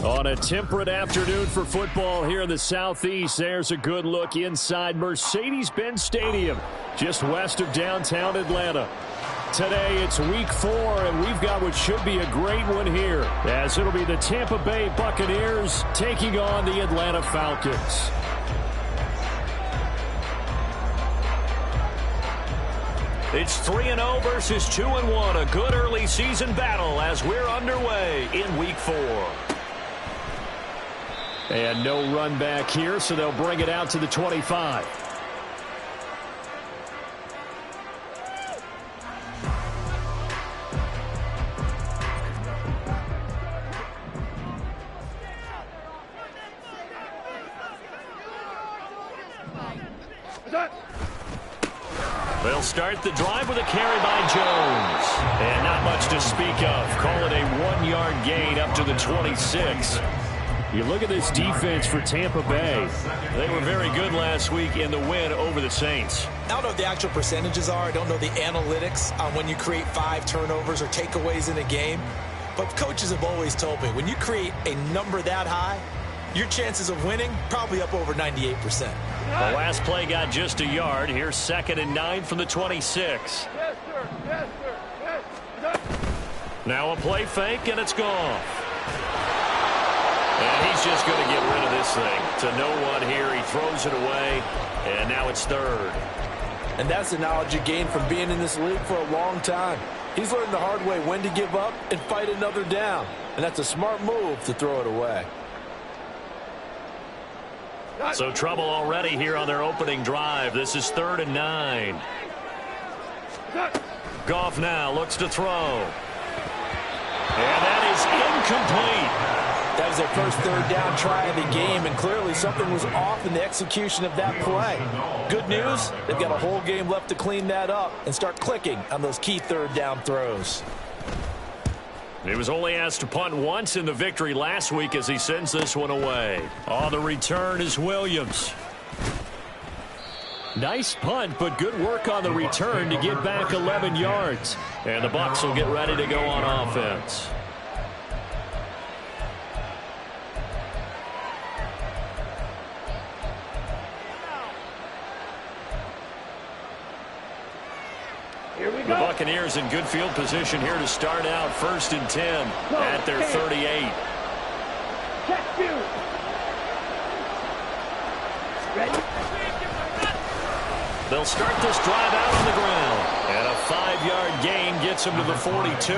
On a temperate afternoon for football here in the Southeast, there's a good look inside Mercedes-Benz Stadium, just west of downtown Atlanta. Today, it's week 4, and we've got what should be a great one here, as it'll be the Tampa Bay Buccaneers taking on the Atlanta Falcons. It's 3-0 versus 2-1, a good early season battle as we're underway in week 4. And no run back here, so they'll bring it out to the 25. They'll start the drive with a carry by Jones. And not much to speak of. Call it a 1-yard gain up to the 26. You look at this defense for Tampa Bay. They were very good last week in the win over the Saints. I don't know what the actual percentages are. I don't know the analytics on when you create 5 turnovers or takeaways in a game. But coaches have always told me, when you create a number that high, your chances of winning probably up over 98%. The last play got just a yard. Here's 2nd and 9 from the 26. Yes, sir. Yes, sir. Yes. Now a play fake, and it's gone. And he's just going to get rid of this thing. To no one here. He throws it away, and now it's 3rd. And that's the knowledge you gain from being in this league for a long time. He's learned the hard way when to give up and fight another down. And that's a smart move to throw it away. So trouble already here on their opening drive. This is 3rd and 9. Goff now looks to throw. And that is incomplete. That was their first 3rd down try of the game, and clearly something was off in the execution of that play. Good news, they've got a whole game left to clean that up and start clicking on those key 3rd down throws. He was only asked to punt once in the victory last week as he sends this one away. On the return is Williams. Nice punt, but good work on the return to get back 11 yards. And the Bucs will get ready to go on offense. The Buccaneers in good field position here to start out 1st and 10 at their 38. They'll start this drive out on the ground. And a 5-yard gain gets them to the 42.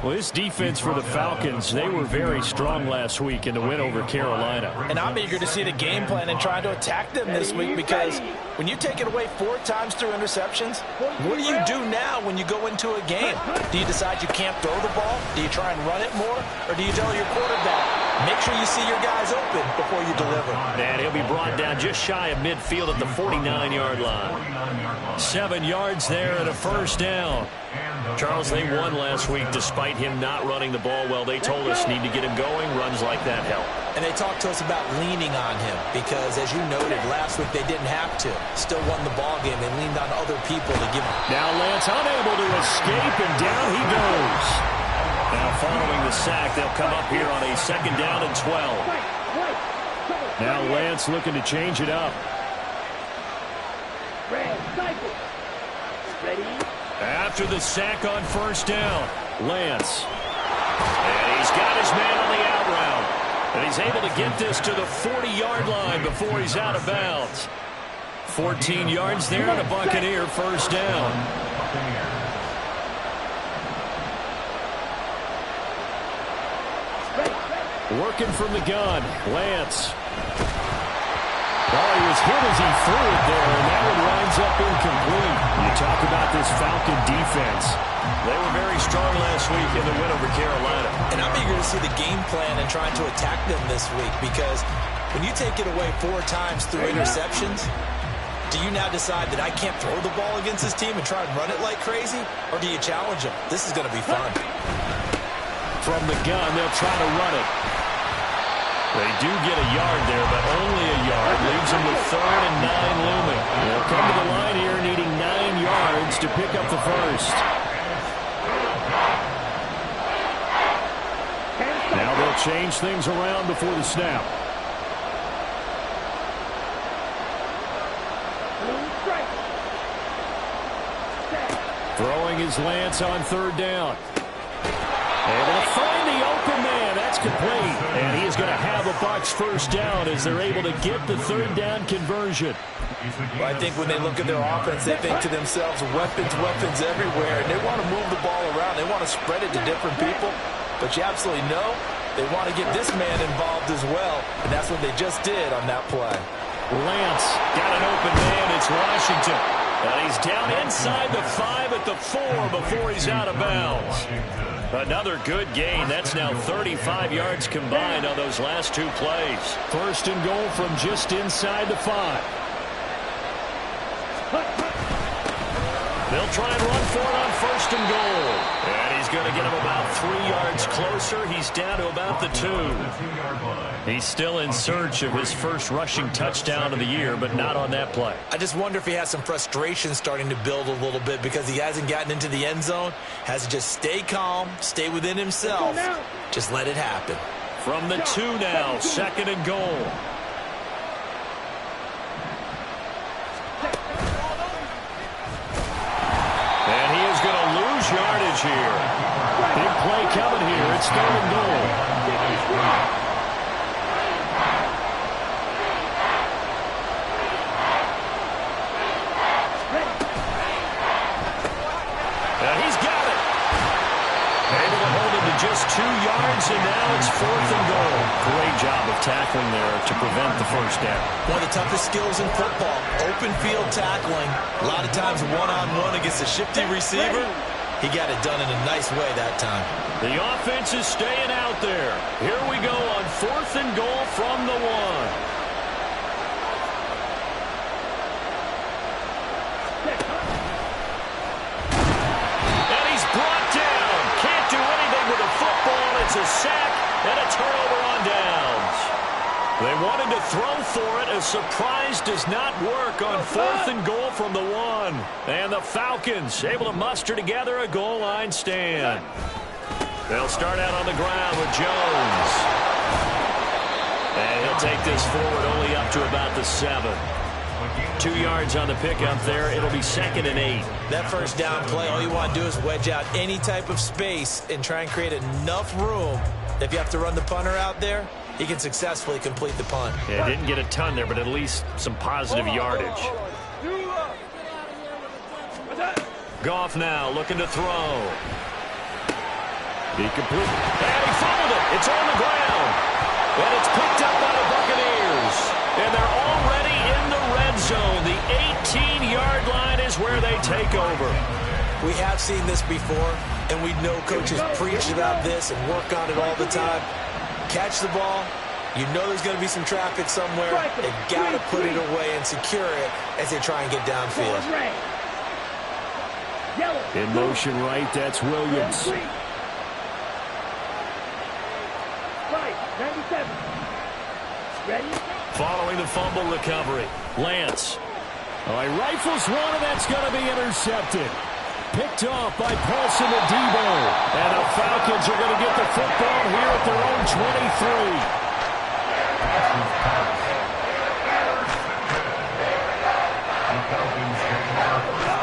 Well, this defense for the Falcons, they were very strong last week in the win over Carolina. And I'm eager to see the game plan and try to attack them this week, because when you take it away 4 times through interceptions, what do you do now when you go into a game? Do you decide you can't throw the ball? Do you try and run it more? Or do you tell your quarterback, make sure you see your guys open before you deliver? And he'll be brought down just shy of midfield at the 49-yard line. 7 yards there and a 1st down. Charles, they won last week despite him not running the ball well. They told us need to get him going. Runs like that help. And they talked to us about leaning on him because, as you noted, last week they didn't have to. Still won the ball game. They leaned on other people to give him. Now Lance unable to escape, and down he goes. Now following the sack, they'll come up here on a 2nd down and 12. Now Lance looking to change it up. After the sack on 1st down, Lance. And he's got his man on the out route. And he's able to get this to the 40-yard line before he's out of bounds. 14 yards there and a Buccaneer 1st down. Working from the gun, Lance. Oh, he was hit as he threw it there, and that one winds up incomplete. You talk about this Falcon defense. They were very strong last week in the win over Carolina. And I'm eager to see the game plan and trying to attack them this week, because when you take it away 4 times through interceptions, do you now decide that I can't throw the ball against this team and try and run it like crazy? Or do you challenge them? This is going to be fun. From the gun, they'll try to run it. They do get a yard there, but only a yard. Leaves them with 3rd and 9 looming. They'll come to the line here needing 9 yards to pick up the 1st. Now they'll They'll change things around before the snap. Throwing his Lance on third down. Able to find the open man. That's complete. And he is going to have a Bucs first down as they're able to get the third down conversion. Well, I think when they look at their offense, they think to themselves, weapons, weapons everywhere. And they want to move the ball around. They want to spread it to different people. But you absolutely know they want to get this man involved as well. And that's what they just did on that play. Lance got an open man. It's Washington. And he's down inside the 5 at the 4 before he's out of bounds. Another good gain. That's now 35 yards combined on those last 2 plays. First and goal from just inside the 5. They'll try and run for it on first and goal. And he's going to get him about 3 yards closer. He's down to about the 2. He's still in search of his first rushing touchdown of the year, but not on that play. I just wonder if he has some frustration starting to build a little bit because he hasn't gotten into the end zone. Has to just stay calm, stay within himself. Just let it happen. From the 2 now, second and goal. And he is going to lose yardage here. Big play coming here. It's third and goal. Just 2 yards, and now it's fourth and goal. Great job of tackling there to prevent the first down. One of the toughest skills in football, open field tackling. A lot of times one-on-one against a shifty receiver. He got it done in a nice way that time. The offense is staying out there. Here we go on fourth and goal from the 1. It's a sack and a turnover on downs. They wanted to throw for it. A surprise does not work on fourth and goal from the 1. And the Falcons able to muster together a goal line stand. They'll start out on the ground with Jones. And he'll take this forward only up to about the 7. 2 yards on the pickup there. It'll be second and 8. That first down play, all you want to do is wedge out any type of space and try and create enough room. If you have to run the punter out there, he can successfully complete the punt. Yeah, didn't get a ton there, but at least some positive yardage. Goff now looking to throw. Be complete. And he fumbled it. It's on the ground. And it's picked up by the Buccaneers. And they're already in the red zone. The 18-yard line is where they take over. We have seen this before, and we know coaches preach about this and work on it all the time. Catch the ball. You know there's going to be some traffic somewhere. They got to put it away and secure it as they try and get downfield. In motion right, that's Williams. 97. Ready? Following the fumble recovery, Lance. He rifles one, and that's going to be intercepted. Picked off by Paulson and Debo. And the Falcons are going to get the football here at their own 23.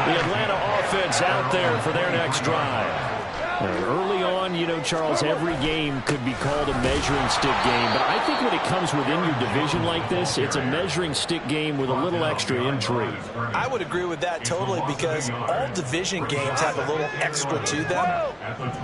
The Atlanta offense out there for their next drive. Early on, you know, Charles, every game could be called a measuring stick game. But I think when it comes within your division like this, it's a measuring stick game with a little extra intrigue. I would agree with that totally because all division games have a little extra to them.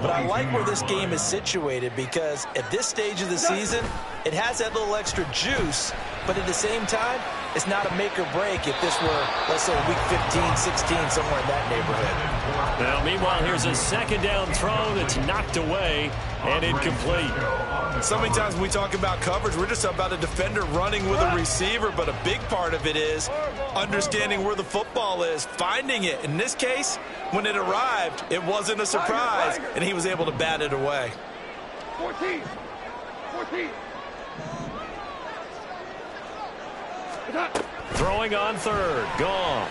But I like where this game is situated because at this stage of the season, it has that little extra juice. But at the same time, it's not a make or break if this were, let's say, week 15, 16, somewhere in that neighborhood. Well, meanwhile, here's a second down throw that's knocked away and incomplete. So many times when we talk about coverage, we're just about a defender running with a receiver, but a big part of it is understanding where the football is, finding it. In this case, when it arrived, it wasn't a surprise, and he was able to bat it away. 14. Throwing on third, Goff.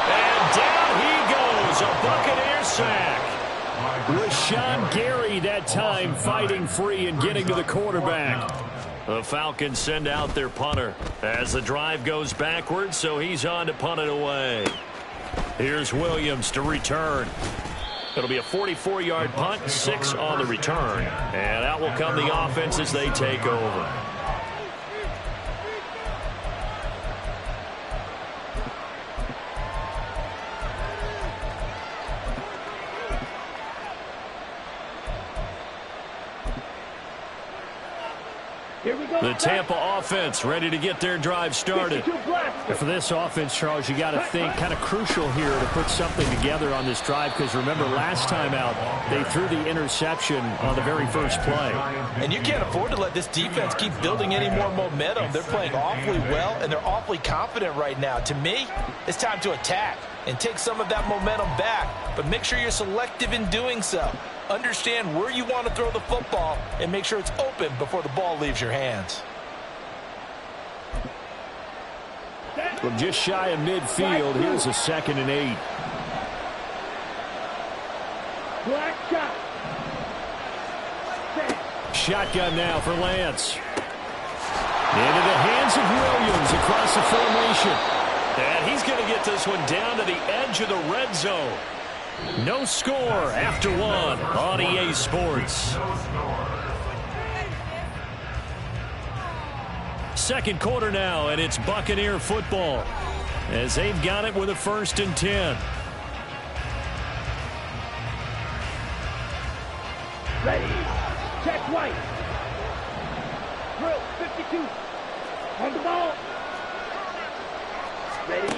And down he goes, a Buccaneer sack. Rashawn Gary that time fighting free and getting to the quarterback. The Falcons send out their punter as the drive goes backwards, so he's on to punt it away. Here's Williams to return. It'll be a 44-yard punt, 6 on the return. And out will come the offense as they take over. The Tampa offense ready to get their drive started. And for this offense, Charles, you got to think kind of crucial here to put something together on this drive, because remember last time out they threw the interception on the very first play. And you can't afford to let this defense keep building any more momentum. They're playing awfully well, and they're awfully confident right now. To me, it's time to attack and take some of that momentum back, but make sure you're selective in doing so. Understand where you want to throw the football and make sure it's open before the ball leaves your hands. From just shy of midfield, here's a 2nd and 8. Shotgun now for Lance. Into the hands of Williams across the formation. And he's going to get this one down to the edge of the red zone. No score after 1 on EA Sports. Second quarter now, and it's Buccaneer football as they've got it with a 1st and 10. Ready. Check right. Drill 52. On the ball. Ready.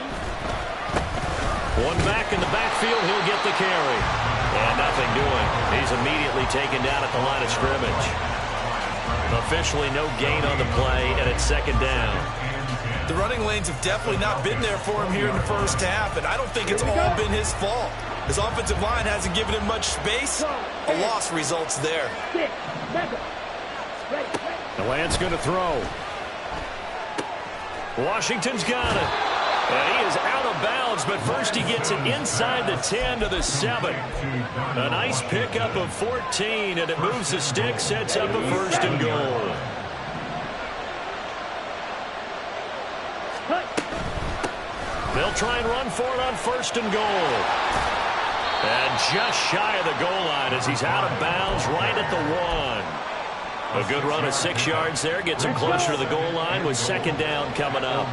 One back in the backfield, he'll get the carry. And nothing doing. He's immediately taken down at the line of scrimmage. Officially no gain on the play, and it's 2nd down. The running lanes have definitely not been there for him here in the first half, and I don't think it's all been his fault. His offensive line hasn't given him much space. A loss results there. The Lance going to throw. Washington's got it. And he is out of bounds, but first he gets it inside the 10 to the 7. A nice pickup of 14, and it moves the stick, sets up a 1st and goal. They'll try and run for it on 1st and goal. And just shy of the goal line as he's out of bounds right at the 1. A good run of 6 yards there, gets him closer to the goal line with 2nd down coming up.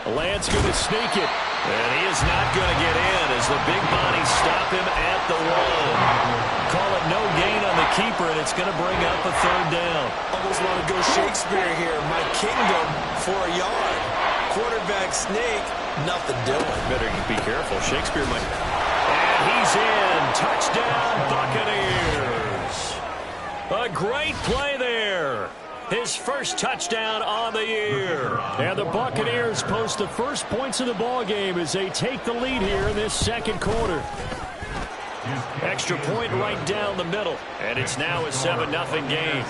Lance going to sneak it, and he is not going to get in as the big bodies stop him at the 1. Call it no gain on the keeper, and it's going to bring up a 3rd down. Almost want to go Shakespeare here. My kingdom for a yard. Quarterback sneak, nothing doing. Better be careful. Shakespeare might. And he's in. Touchdown, Buccaneers. A great play there. His first touchdown on the year. And the Buccaneers post the first points of the ball game as they take the lead here in this 2nd quarter. Extra point right down the middle. And it's now a 7-0 game.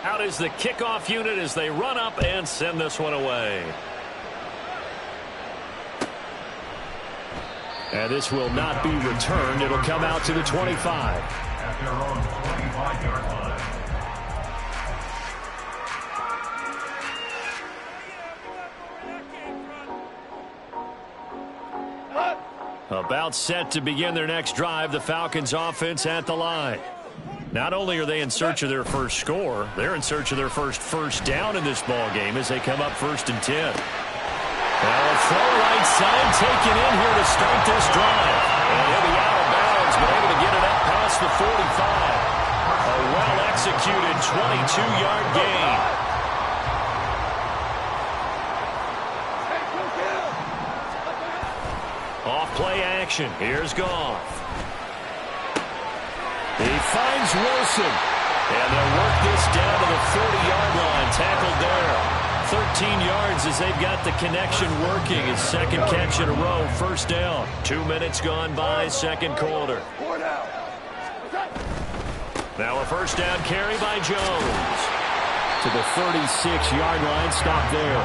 Out is the kickoff unit as they run up and send this one away. And this will not be returned. It'll come out to the 25. At their own 25-yard line. About set to begin their next drive, the Falcons offense at the line. Not only are they in search of their first score, they're in search of their first down in this ball game as they come up 1st and 10. Now a throw right side taken in here to start this drive. And he'll be out of bounds, but able to get it up past the 45. A well-executed 22-yard gain. Off-play action. Here's Goff. He finds Wilson. And they'll work this down to the 40-yard line. Tackled there. 13 yards as they've got the connection working. His 2nd catch in a row, 1st down. 2 minutes gone by, 2nd quarter. Now a 1st down carry by Jones. To the 36-yard line, stop there.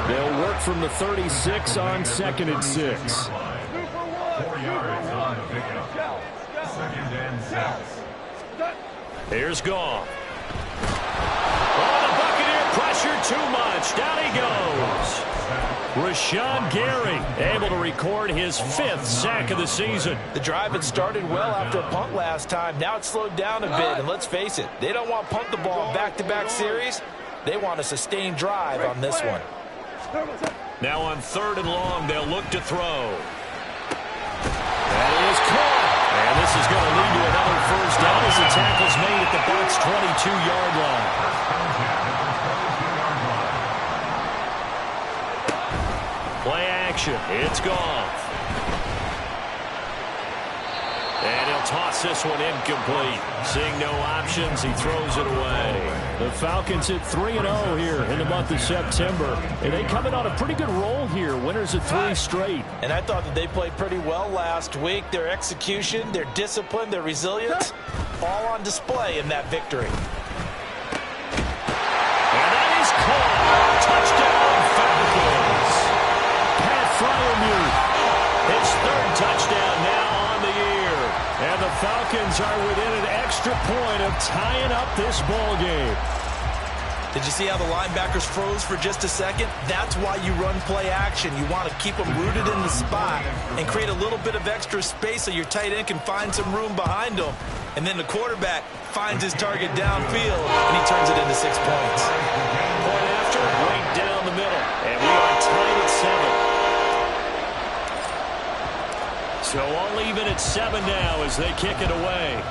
They'll work from the 36 on 2nd and 6. 4 yards on the pickup. 2nd and 6. Here's Goff. Oh, the Buccaneer pressure too much. Down he goes. Rashawn Gary able to record his 5th sack of the season. The drive had started well after a punt last time. Now it's slowed down a bit, and let's face it, they don't want to punt the ball back-to-back series. They want a sustained drive on this one. Now on 3rd and long, they'll look to throw. That is caught. And this is going to lead to another first down as the tackle's made at the Bucs' 22-yard line. Play action. It's Goff. And he'll toss this one incomplete. Seeing no options, he throws it away. The Falcons at 3-0 here in the month of September. And they come in on a pretty good roll here. Winners of 3 straight. And I thought that they played pretty well last week. Their execution, their discipline, their resilience, all on display in that victory. And that is caught. Touchdown, Falcons. Pat Freiermuth, his 3rd touchdown now on the year. And the Falcons are within an extra point of tying up this ball game. Did you see how the linebackers froze for just a second? That's why you run play action. You want to keep them rooted in the spot and create a little bit of extra space so your tight end can find some room behind them. And then the quarterback finds his target downfield, and he turns it into 6 points. Point after, right down the middle. And we are tied at 7. So all even at 7 now as they kick it away.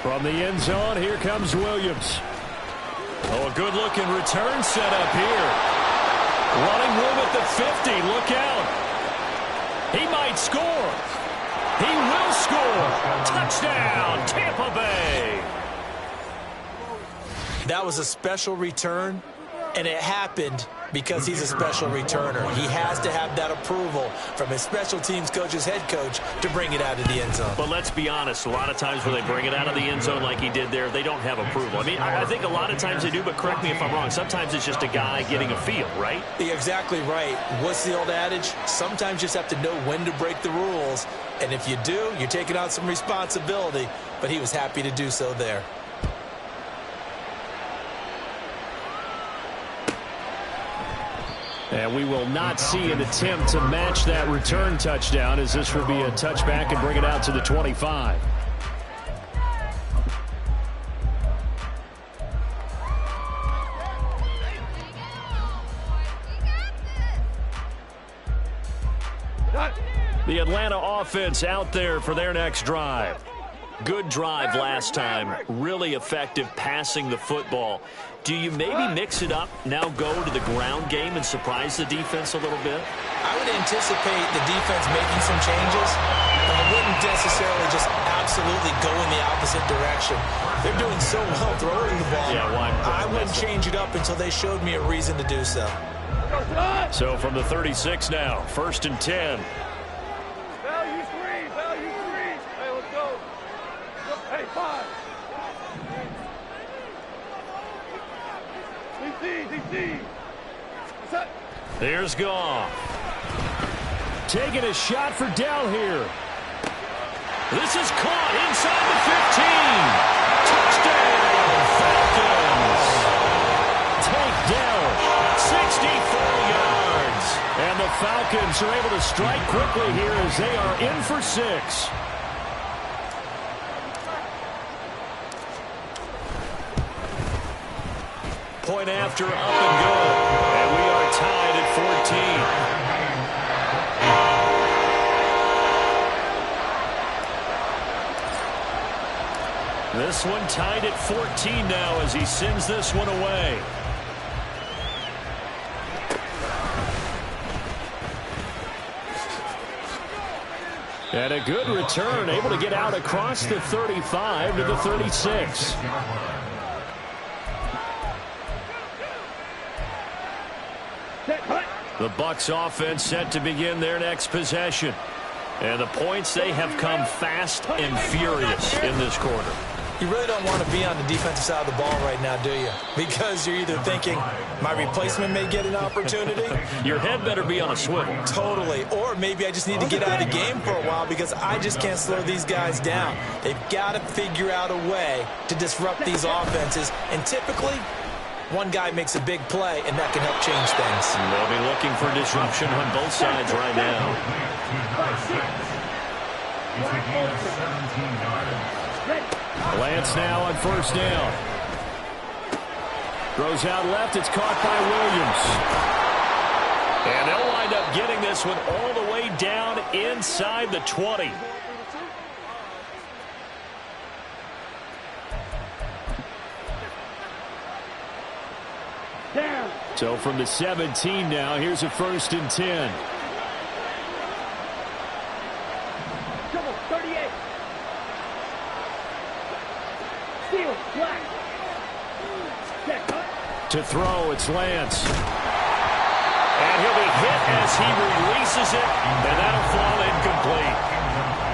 From the end zone, here comes Williams. Oh, a good-looking return set up here. Running room at the 50. Look out. He might score. He will score. Touchdown, Tampa Bay. That was a special return, and it happened because he's a special returner. He has to have that approval from his special teams coach's head coach to bring it out of the end zone. But let's be honest, a lot of times when they bring it out of the end zone like he did there, they don't have approval. I mean, I think a lot of times they do, but correct me if I'm wrong. Sometimes it's just a guy getting a feel, right? You're exactly right. What's the old adage? Sometimes you just have to know when to break the rules. And if you do, you're taking on some responsibility. But he was happy to do so there. And we will not see an attempt to match that return touchdown, as this will be a touchback and bring it out to the 25. The Atlanta offense out there for their next drive. Good drive last time. Really effective passing the football. Do you maybe mix it up, now go to the ground game and surprise the defense a little bit? I would anticipate the defense making some changes, but I wouldn't necessarily just absolutely go in the opposite direction. They're doing so well throwing the ball. Yeah, I wouldn't change it up until they showed me a reason to do so. So from the 36 now, 1st and 10. Value three. Hey, let's go. Hey, 5. DC. There's Goff. Taking a shot for down here. This is caught inside the 15. Touchdown, Falcons. Takedown, 64 yards. And the Falcons are able to strike quickly here as they are in for 6. Point after, up and good. And we are tied at 14. This one tied at 14 now as he sends this one away. And a good return, able to get out across the 35 to the 36. The Bucs offense set to begin their next possession. And the points, they have come fast and furious in this quarter. You really don't want to be on the defensive side of the ball right now, do you? Because you're either thinking, my replacement may get an opportunity. Your head better be on a swivel. Totally. Or maybe I just need to get out of the game for a while because I just can't slow these guys down. They've got to figure out a way to disrupt these offenses. And typically, one guy makes a big play, and that can help change things. They'll be looking for disruption on both sides right now. Lance now on first down. Throws out left. It's caught by Williams. And they'll wind up getting this one all the way down inside the 20. So from the 17 now, here's a 1st and 10. Double 38. Steal, black. To throw, it's Lance. And he'll be hit as he releases it, and that'll fall incomplete.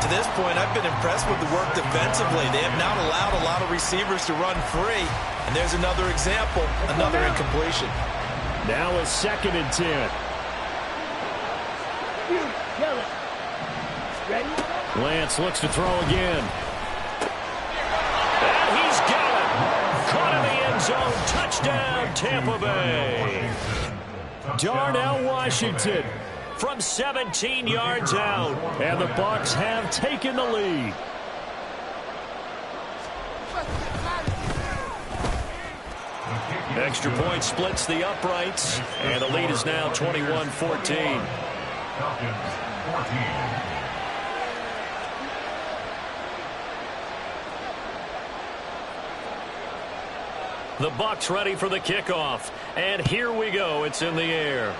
To this point, I've been impressed with the work defensively. They have not allowed a lot of receivers to run free. And there's another example, another incompletion. Now a 2nd and 10. Lance looks to throw again. And he's got it. Caught in the end zone. Touchdown, Tampa Bay. Darnell Washington from 17 yards out. And the Bucs have taken the lead. Extra point splits the uprights, and the lead is now 21-14. The Bucs ready for the kickoff, and here we go. It's in the air.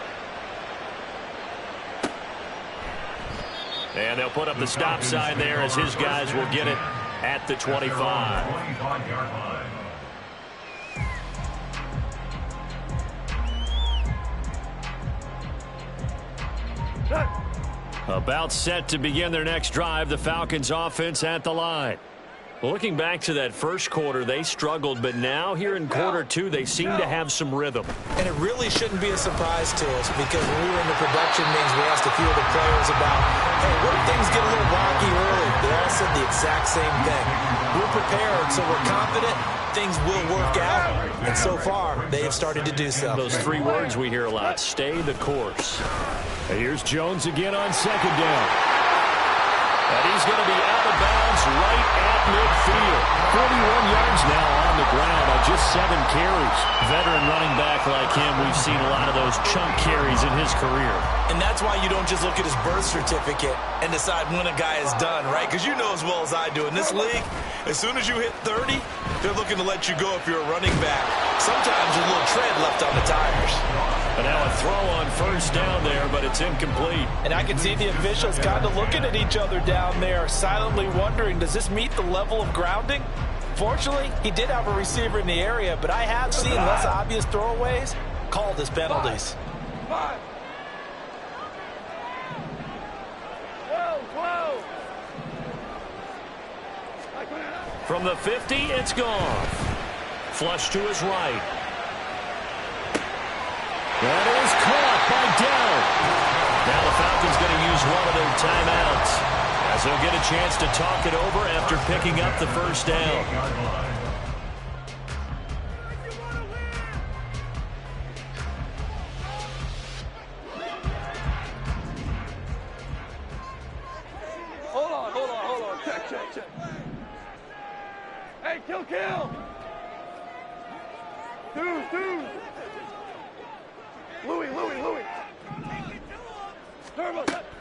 And they'll put up the stop sign there as his guys will get it at the 25. About set to begin their next drive, the Falcons offense at the line. Looking back to that first quarter, they struggled, but now here in quarter 2, they seem to have some rhythm. And it really shouldn't be a surprise to us because when we were in the production meetings, we asked a few of the players about, hey, what if things get a little rocky early? They all said the exact same thing. We're prepared, so we're confident things will work out. And so far, they have started to do so. Those 3 words we hear a lot, stay the course. And here's Jones again on 2nd down. And he's going to be out of bounds right at midfield. 41 yards now on the ground on just 7 carries. Veteran running back like him, we've seen a lot of those chunk carries in his career. And that's why you don't just look at his birth certificate and decide when a guy is done, right? Because you know as well as I do, in this league, as soon as you hit 30, they're looking to let you go if you're a running back. Sometimes a little tread left on the tires. But now a throw on first down there, but it's incomplete. And I can see the officials kind of looking at each other down there, silently wondering, does this meet the level of grounding? Fortunately, he did have a receiver in the area, but I have seen less obvious throwaways called as penalties. 5. 12. From the 50, it's gone. Flush to his right. That is caught by Dowd. Now the Falcons going to use one of their timeouts as they'll get a chance to talk it over after picking up the first down. Hold on. Check. Hey, kill. Dude. Louis.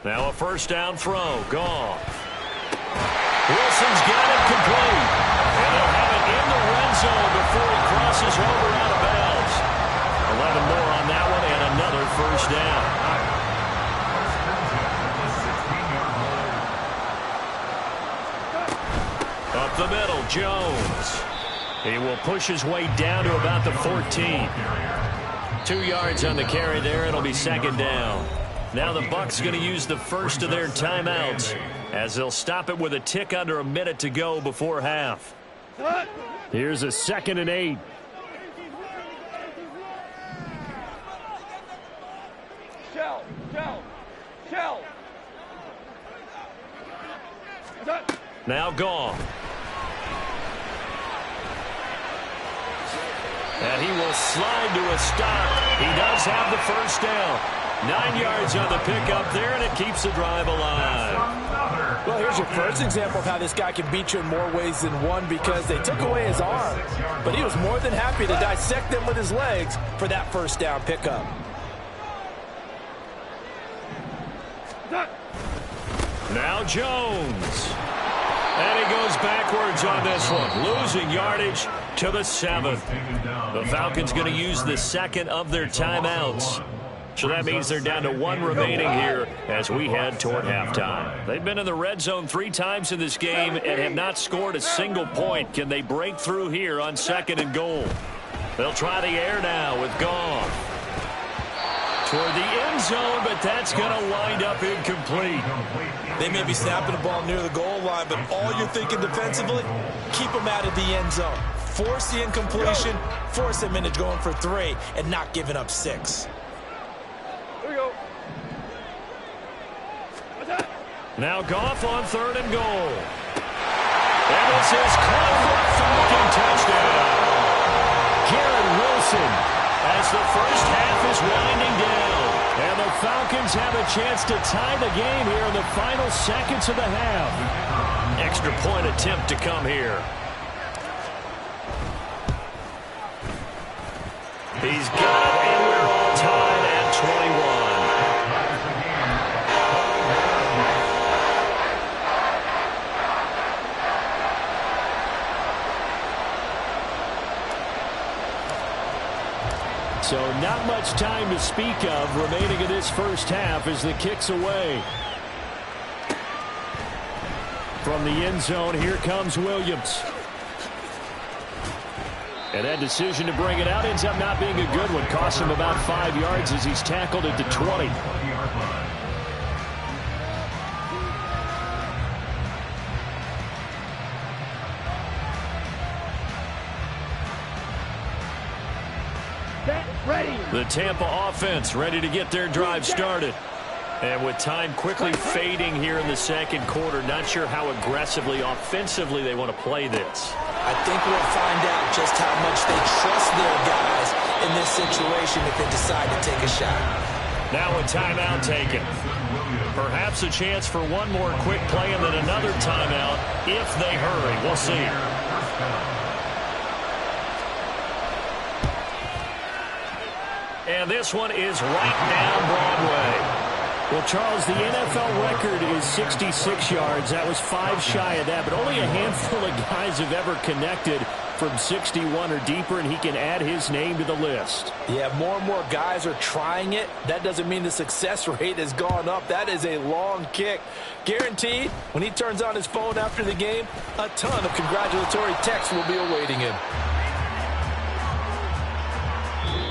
Now a first down throw. Goff. Wilson's got it complete. And they'll have it in the red zone before he crosses over out of bounds. 11 more on that one and another first down. Up the middle, Jones. He will push his way down to about the 14. 2 yards on the carry there. It'll be 2nd down. Now the Bucs going to use the first of their timeouts as they'll stop it with a tick under a minute to go before half. Here's a 2nd and 8. Shell. Now gone. And he will slide to a stop. He does have the first down. 9 yards on the pickup there, and it keeps the drive alive. Well, here's your first example of how this guy can beat you in more ways than one, because they took away his arm, but he was more than happy to dissect them with his legs for that first down pickup. Now Jones. And he goes backwards on this one, losing yardage to the 7. The Falcons going to use the 2nd of their timeouts. So that means they're down to 1 remaining here as we head toward halftime. They've been in the red zone 3 times in this game and have not scored a single point. Can they break through here on 2nd and goal? They'll try the air now with Goff. Toward the end zone, but that's going to wind up incomplete. They may be snapping the ball near the goal line, but all you're thinking defensively, keep them out of the end zone. Force the incompletion, force them into going for 3, and not giving up 6. Here we go. Now Goff on 3rd and goal. And this is caught for a Falcon touchdown. Garrett Wilson as the first half is winding down. And the Falcons have a chance to tie the game here in the final seconds of the half. Extra point attempt to come here. He's got it, and we're all tied at 21. So not much time to speak of remaining in this first half as the kick's away. From the end zone, here comes Williams. And that decision to bring it out ends up not being a good one. Costs him about 5 yards as he's tackled at the 20. The Tampa offense ready to get their drive started. And with time quickly fading here in the 2nd quarter, not sure how aggressively, offensively they want to play this. I think we'll find out just how much they trust their guys in this situation if they decide to take a shot. Now a timeout taken. Perhaps a chance for one more quick play and then another timeout if they hurry. We'll see. And this one is right down Broadway. Well, Charles, the NFL record is 66 yards. That was 5 shy of that, but only a handful of guys have ever connected from 61 or deeper, and he can add his name to the list. Yeah, more and more guys are trying it. That doesn't mean the success rate has gone up. That is a long kick. Guaranteed, when he turns on his phone after the game, a ton of congratulatory texts will be awaiting him.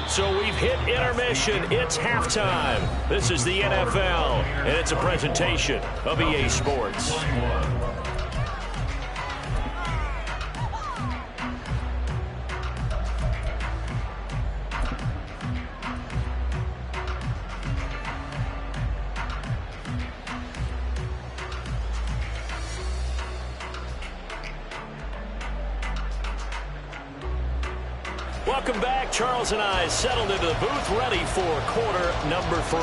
So we've hit intermission. It's halftime. This is the NFL, and it's a presentation of EA Sports. Welcome back. Charles and I settled into the booth, ready for quarter number 3.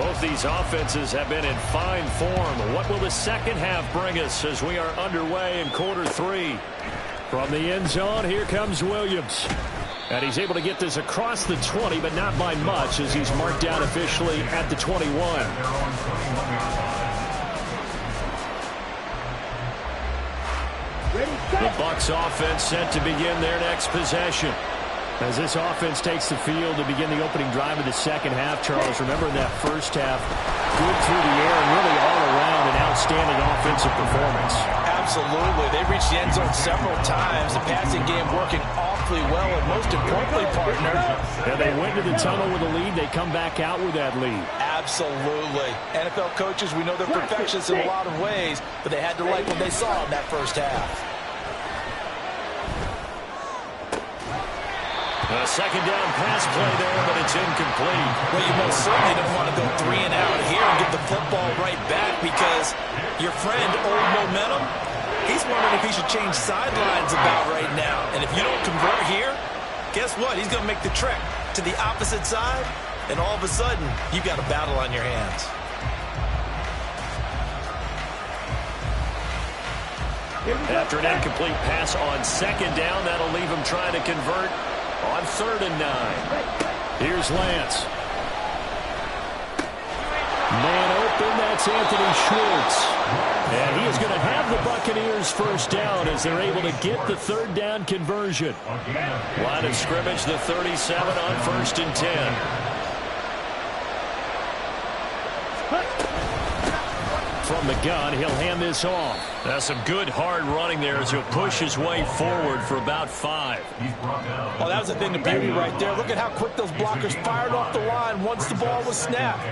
Both these offenses have been in fine form. What will the second half bring us as we are underway in quarter 3? From the end zone, here comes Williams. And he's able to get this across the 20, but not by much as he's marked down officially at the 21. The Bucs offense set to begin their next possession. As this offense takes the field to begin the opening drive of the second half, Charles, remember in that first half, good through the air and really all around an outstanding offensive performance. Absolutely. They reached the end zone several times. The passing game working off awfully well, and most importantly, partner. And they went to the tunnel with a lead. They come back out with that lead. Absolutely. NFL coaches, we know they're perfectionists in a lot of ways, but they had to like what they saw in that first half. A second down pass play there, but it's incomplete. Well, you most certainly don't want to go 3 and out here and get the football right back, because your friend, Old Momentum, he's wondering if he should change sidelines about right now. And if you don't convert here, guess what? He's going to make the trek to the opposite side, and all of a sudden, you've got a battle on your hands. After an incomplete pass on second down, that'll leave him trying to convert on 3rd and 9. Here's Lance. Man open, that's Anthony Schwartz. And he is going to have the Buccaneers first down as they're able to get the 3rd down conversion. Line of scrimmage, the 37 on 1st and 10. From the gun, he'll hand this off. That's some good hard running there as he'll push his way forward for about 5. Well, that was a thing of beauty right there. Look at how quick those blockers fired off the line once the ball was snapped.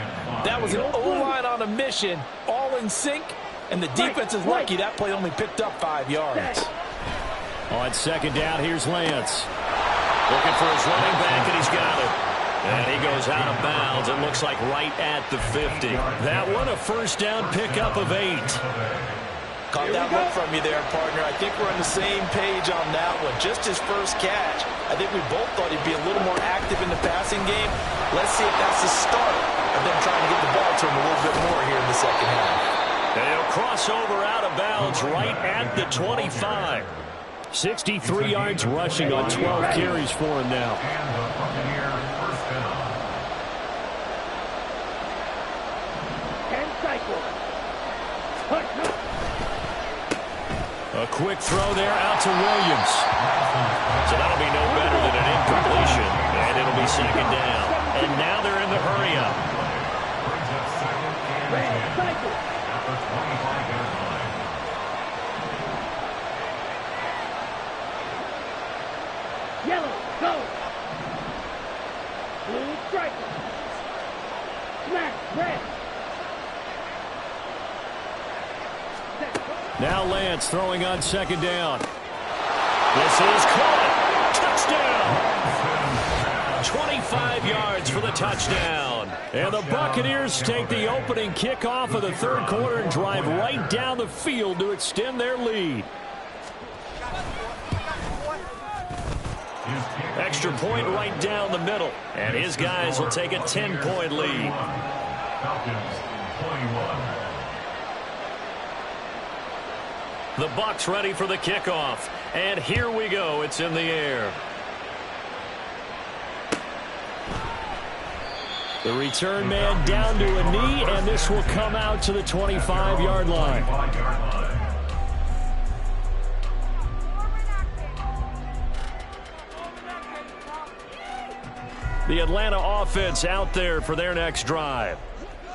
That was an O-line on a mission, all in sync, and the defense is lucky that play only picked up 5 yards. On second down, here's Lance. Looking for his running back, and he's got it. And he goes out of bounds. It looks like right at the 50. That one, a first down pickup of 8. Caught that look from you there, partner. I think we're on the same page on that one. Just his first catch. I think we both thought he'd be a little more active in the passing game. Let's see if that's the start of them trying to get the ball to him a little bit more here in the second half. And he'll cross over out of bounds right at the 25. 63 yards rushing on 12 carries for him now. A quick throw there out to Williams. So that'll be no better than an incompletion. And it'll be second down. And now they're in the hurry up. Yellow, go. Blue striker. Smash, red. Now Lance throwing on second down. This is caught. Touchdown. 25 yards for the touchdown. And the Buccaneers take the opening kickoff of the 3rd quarter and drive right down the field to extend their lead. Extra point right down the middle. And his guys will take a 10-point lead. Falcons, 21. The Bucs ready for the kickoff. And here we go. It's in the air. The return man down to a knee, and this will come out to the 25-yard line. The Atlanta offense out there for their next drive.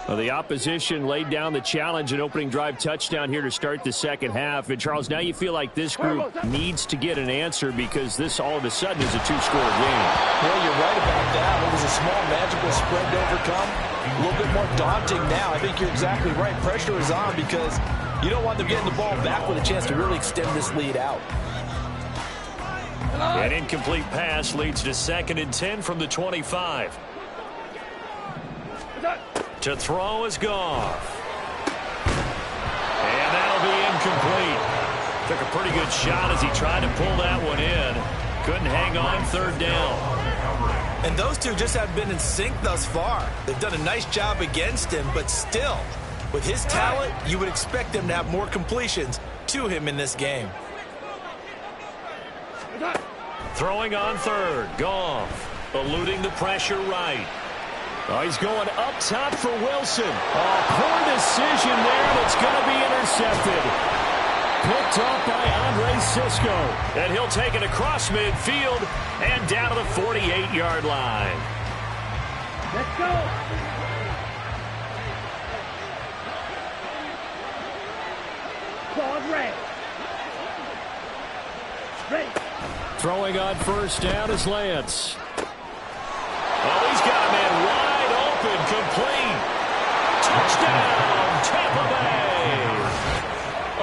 Well, the opposition laid down the challenge and opening drive touchdown here to start the second half. And, Charles, now you feel like this group needs to get an answer because this all of a sudden is a 2-score game. Well, you're right about that. It was a small magical spread to overcome. A little bit more daunting now. I think you're exactly right. Pressure is on because you don't want them getting the ball back with a chance to really extend this lead out. An incomplete pass leads to 2nd and 10 from the 25. To throw is Goff. And that'll be incomplete. Took a pretty good shot as he tried to pull that one in. Couldn't hang on 3rd down. And those two just have been in sync thus far. They've done a nice job against him, but still, with his talent, you would expect him to have more completions to him in this game. Throwing on 3rd. Goff eluding the pressure right. Oh, he's going up top for Wilson. Oh, poor decision there, and it's going to be intercepted. Picked off by Andre Sisco. And he'll take it across midfield and down to the 48-yard line. Let's go. Claude Ray. Ready. Throwing on first down is Lance. Oh, he's got a man wide open, complete. Touchdown, Tampa Bay.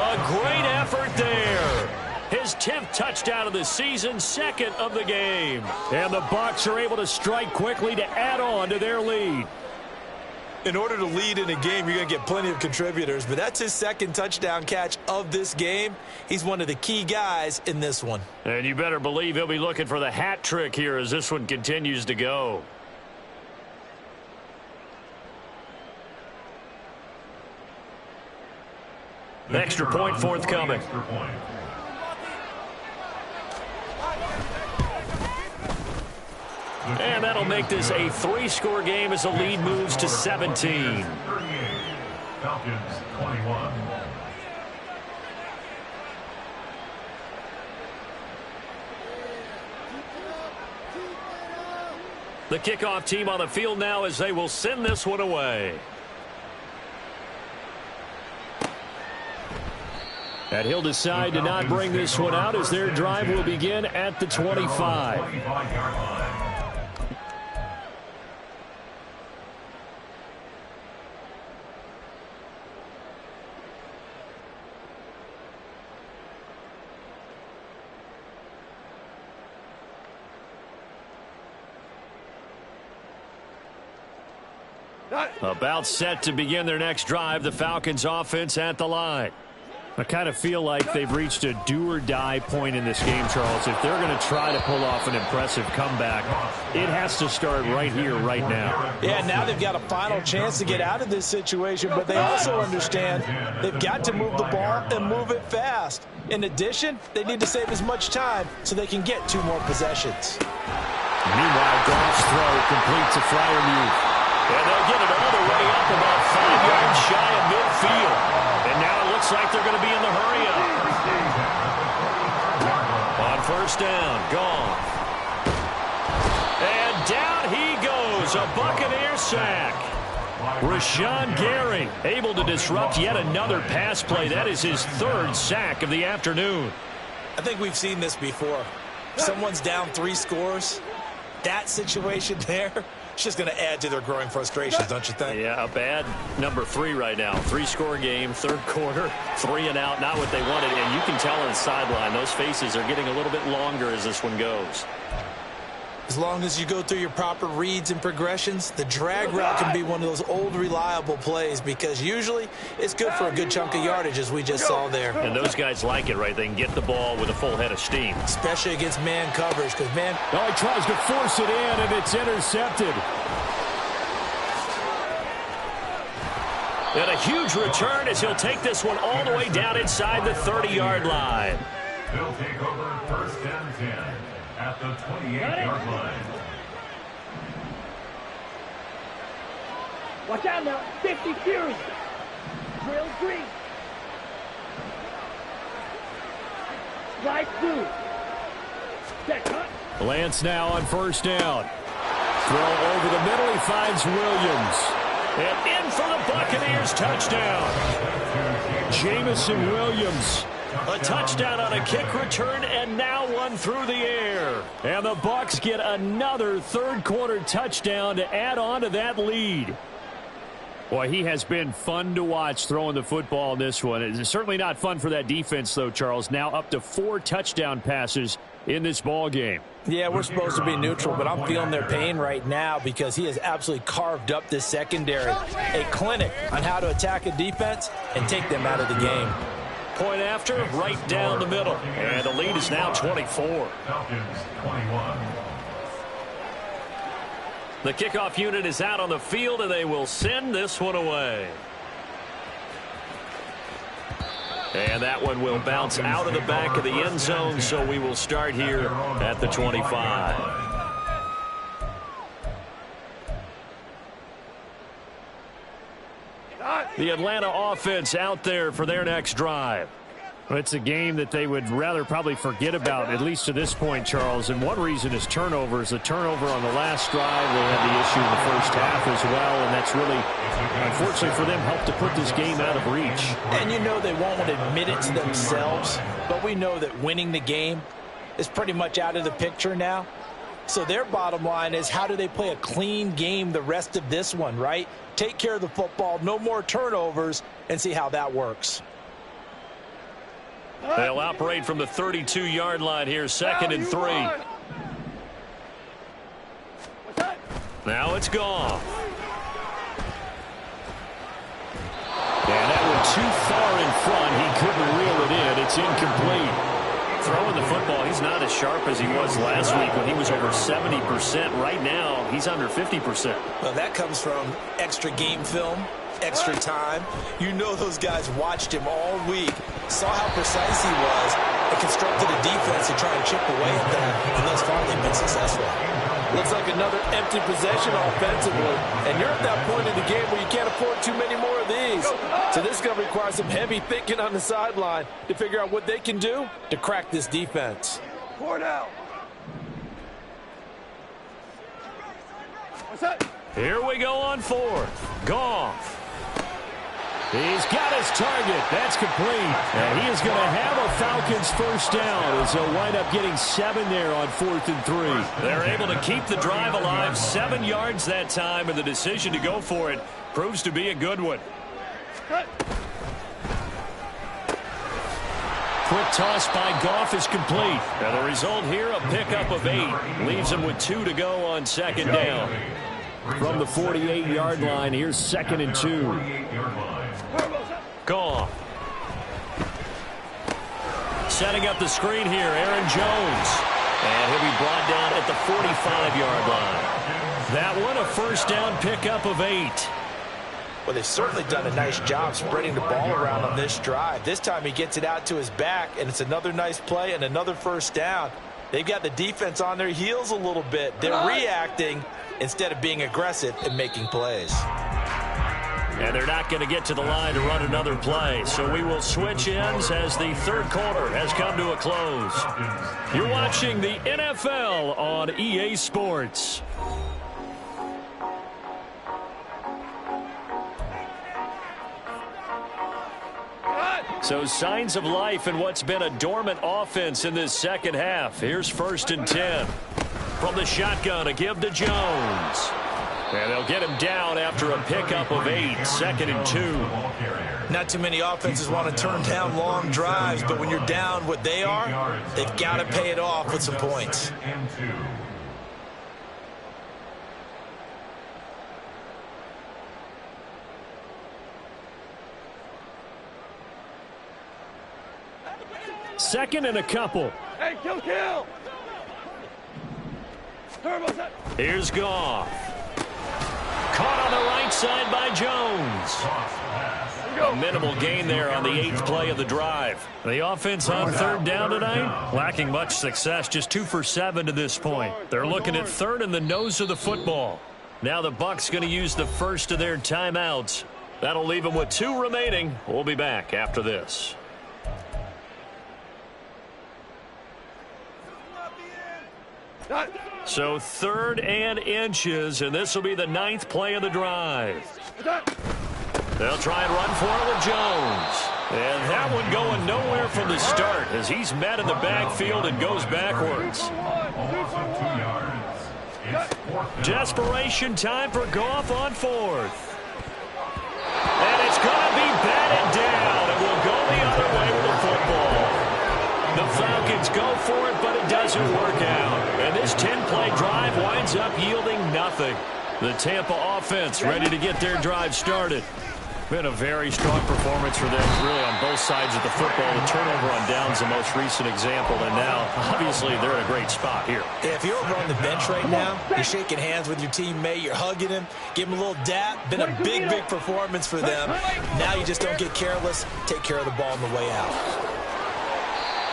A great effort there. His 10th touchdown of the season, 2nd of the game. And the Bucs are able to strike quickly to add on to their lead. In order to lead in a game, you're going to get plenty of contributors, but that's his 2nd touchdown catch of this game. He's one of the key guys in this one. And you better believe he'll be looking for the hat trick here as this one continues to go. Extra point forthcoming. And that'll make this a 3-score game as the lead moves to 17. Falcons 21. The kickoff team on the field now as they will send this one away. And he'll decide to not bring this one out as their drive will begin at the 25. About set to begin their next drive, the Falcons offense at the line. I kind of feel like they've reached a do-or-die point in this game, Charles. If they're going to try to pull off an impressive comeback, it has to start right here, right now. Yeah, now they've got a final chance to get out of this situation, but they also understand they've got to move the ball and move it fast. In addition, they need to save as much time so they can get 2 more possessions. Meanwhile, Goff's throw complete to Freiermuth. And they'll get it all the way up about 5 yards shy of midfield. And now it looks like they're going to be in the hurry-up. On first down, Goff. And down he goes, a Buccaneer sack. Rashawn Gary able to disrupt yet another pass play. That is his 3rd sack of the afternoon. I think we've seen this before. If someone's down 3 scores, that situation there, it's just going to add to their growing frustrations, don't you think? Yeah, a bad number 3 right now. 3-score game, 3rd quarter, 3 and out, not what they wanted. And you can tell on the sideline, those faces are getting a little bit longer as this one goes. As long as you go through your proper reads and progressions, the drag route can be one of those old reliable plays because usually it's good for a good chunk of yardage as we just saw there. And those guys like it, right? They can get the ball with a full head of steam. Especially against man coverage because, man... Oh, he tries to force it in, and it's intercepted. And a huge return as he'll take this one all the way down inside the 30-yard line. They'll take over 1st and 10 at the 28-yard line. Watch out now. 50 Fury. Drill green. Right through. Check cut. Lance now on first down. Throw over the middle. He finds Williams. And in for the Buccaneers touchdown. Jamison Williams. A touchdown on a kick return, and now one through the air. And the Bucs get another 3rd quarter touchdown to add on to that lead. Boy, he has been fun to watch throwing the football in this one. It's certainly not fun for that defense, though, Charles. Now up to 4 touchdown passes in this ball game. Yeah, we're supposed to be neutral, but I'm feeling their pain right now because he has absolutely carved up this secondary. A clinic on how to attack a defense and take them out of the game. Point after, right down the middle. And the lead is now 24. Falcons 21. The kickoff unit is out on the field, and they will send this one away. And that one will bounce out of the back of the end zone, so we will start here at the 25. The Atlanta offense out there for their next drive. It's a game that they would rather probably forget about, at least to this point, Charles. And one reason is turnovers. The turnover on the last drive, they had the issue in the first half as well. And that's really, unfortunately for them, helped to put this game out of reach. And you know they won't admit it to themselves, but we know that winning the game is pretty much out of the picture now. So their bottom line is, how do they play a clean game the rest of this one, right? Take care of the football, no more turnovers, and see how that works. They'll operate from the 32-yard line here, 2nd and 3. Now it's gone. And that one too far in front. He couldn't reel it in. It's incomplete. Throwing the football, he's not as sharp as he was last week when he was over 70%. Right now, he's under 50%. Well, that comes from extra game film, extra time. You know those guys watched him all week, saw how precise he was, and constructed a defense to try and chip away at that. And thus far, they've been successful. Looks like another empty possession offensively. And you're at that point in the game where you can't afford too many more of these. So this is going to require some heavy thinking on the sideline to figure out what they can do to crack this defense. 4 down. What's that? Here we go on 4th. Goff. He's got his target. That's complete. And he is going to have a Falcons first down as they'll wind up getting 7 there on 4th and 3. They're able to keep the drive alive, 7 yards that time, and the decision to go for it proves to be a good one. Quick toss by Goff is complete. And the result here, a pickup of 8. Leaves him with 2 to go on 2nd down. From the 48-yard line, here's 2nd and 2. Goff. Setting up the screen here, Aaron Jones. And he'll be brought down at the 45-yard line. That one, a first down pickup of 8. Well, they've certainly done a nice job spreading the ball around on this drive. This time he gets it out to his back, and it's another nice play and another first down. They've got the defense on their heels a little bit. They're reacting instead of being aggressive and making plays. And they're not going to get to the line to run another play. So we will switch ends as the 3rd quarter has come to a close. You're watching the NFL on EA Sports. So signs of life in what's been a dormant offense in this second half. Here's 1st and 10. From the shotgun, a give to Jones. And they'll get him down after a pickup of 8, 2nd and 2. Not too many offenses want to turn down long drives, but when you're down what they are, they've got to pay it off with some points. Second and a couple. Hey, kill! Turbo set. Here's Goff. Caught on the right side by Jones. A minimal gain there on the 8th play of the drive. The offense on 3rd down tonight, lacking much success, just 2 for 7 to this point. They're looking at 3rd in the nose of the football. Now the Bucs going to use the first of their timeouts. That'll leave them with 2 remaining. We'll be back after this. So 3rd and inches, and this will be the 9th play of the drive. They'll try and run for it with Jones. And that one going nowhere from the start as he's met in the backfield and goes backwards. Desperation time for Goff on 4th. And it's going to be batted down. It will go the other way with the football. The Falcons go for it, but it doesn't work out. And this 10-play drive winds up yielding nothing. The Tampa offense ready to get their drive started. Been a very strong performance for them, really, on both sides of the football. The turnover on downs the most recent example, and now, obviously, they're in a great spot here. Yeah, if you're over on the bench right now, you're shaking hands with your teammate, you're hugging him, give him a little dap. Been a big performance for them. Now you just don't get careless. Take care of the ball on the way out.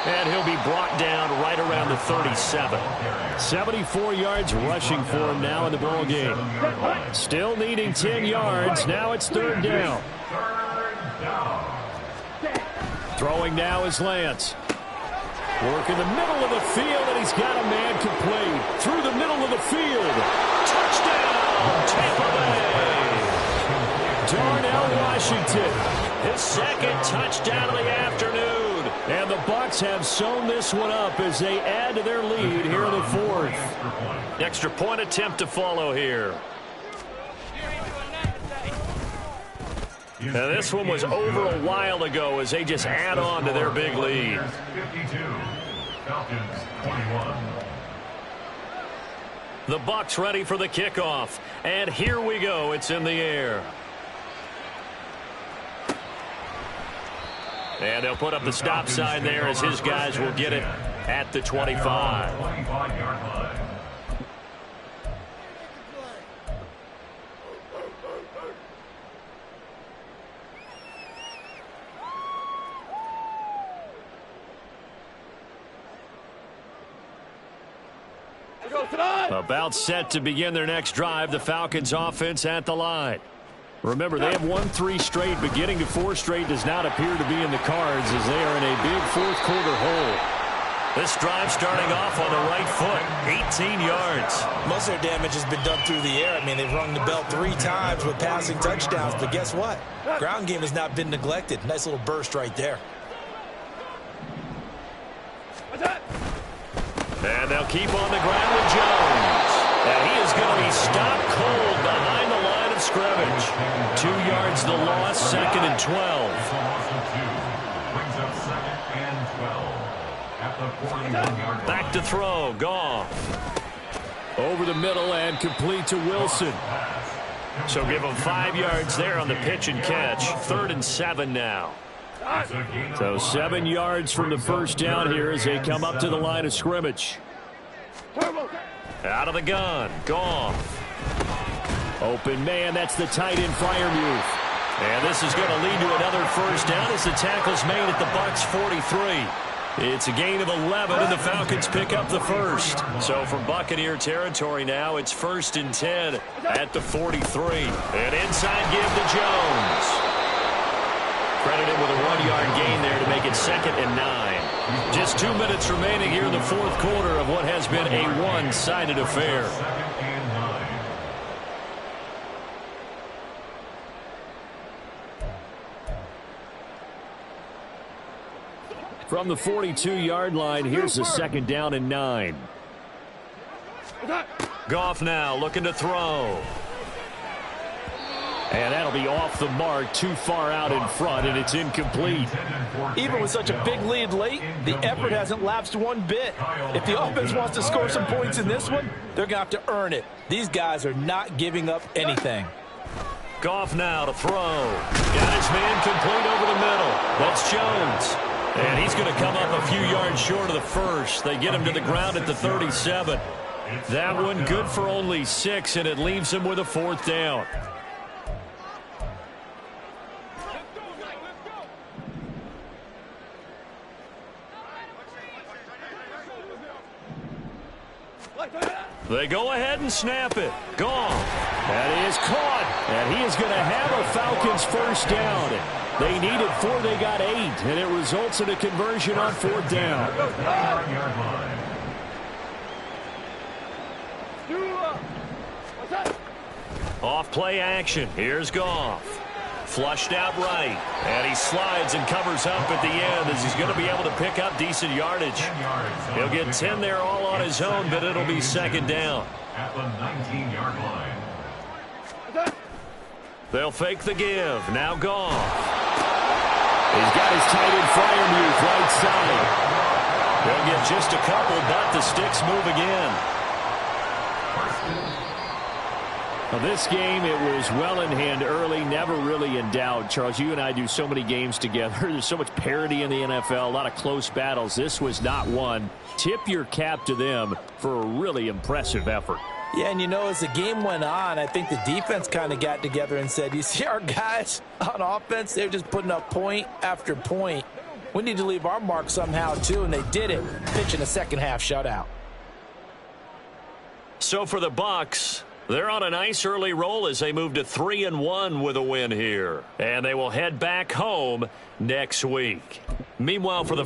And he'll be brought down right around the 37. 74 yards rushing for him now in the ball game. Still needing 10 yards. Now it's 3rd down. Throwing now is Lance. Work in the middle of the field, and he's got a man complete. Through the middle of the field. Touchdown, Tampa Bay. Darnell Washington, his 2nd touchdown of the afternoon. And the Bucs Falcons have sewn this one up as they add to their lead here in the fourth. Extra point attempt to follow here. Now, this one was over a while ago as they just add on to their big lead. 52, Falcons 21. The Bucs ready for the kickoff. And here we go. It's in the air. And they'll put up the stop sign there as his guys will get it at the 25. 25-yard line. About set to begin their next drive, the Falcons offense at the line. Remember, they have won 3 straight, but getting to 4 straight does not appear to be in the cards as they are in a big fourth-quarter hole. This drive starting off on the right foot, 18 yards. Most of their damage has been done through the air. I mean, they've rung the bell 3 times with passing touchdowns, but guess what? Ground game has not been neglected. Nice little burst right there. And they'll keep on the ground with Jones. And he is going to be stopped cold behind the line of scrimmage. 2 yards the loss, 2nd and 12. Brings up 2nd and 12 at the 41-yard line. Back to throw, Goff. Over the middle and complete to Wilson. So give him 5 yards there on the pitch and catch. 3rd and 7 now. So 7 yards from the first down here as they come up to the line of scrimmage. Out of the gun, Goff. Open man, that's the tight end Freiermuth. And this is going to lead to another first down as the tackle's made at the Bucs 43. It's a gain of 11, and the Falcons pick up the first. So from Buccaneer territory now, it's 1st and 10 at the 43. An inside give to Jones. Credited with a 1-yard gain there to make it 2nd and 9. Just 2 minutes remaining here in the fourth quarter of what has been a one-sided affair. 2nd and 9. From the 42-yard line, here's the 2nd down and 9. Goff now looking to throw. And that'll be off the mark, too far out in front, and it's incomplete. Even with such a big lead late, the effort hasn't lapsed one bit. If the offense wants to score some points in this one, they're going to have to earn it. These guys are not giving up anything. Goff now to throw. Got his man complete over the middle. That's Jones. And he's going to come up a few yards short of the first. They get him to the ground at the 37. That one good for only 6, and it leaves him with a 4th down. They go ahead and snap it. Gone. That is caught. And he is going to have a Falcons first down. They needed 4, they got 8. And it results in a conversion on 4th down. Off play action. Here's Goff. Flushed out right. And he slides and covers up at the end as he's going to be able to pick up decent yardage. He'll get 10 there all on his own, but it'll be 2nd down. At the 19-yard line. They'll fake the give. Now Goff. He's got his tight end Freiermuth right side. They'll get just a couple, but the sticks move again. Well, this game, it was well in hand early, never really in doubt. Charles, you and I do so many games together. There's so much parity in the NFL, a lot of close battles. This was not one. Tip your cap to them for a really impressive effort. Yeah, and you know, as the game went on, I think the defense kind of got together and said, you see our guys on offense, they're just putting up point after point. We need to leave our mark somehow, too, and they did it, pitching a second-half shutout. So for the Bucs, they're on a nice early roll as they move to 3-1 with a win here. And they will head back home next week. Meanwhile, for the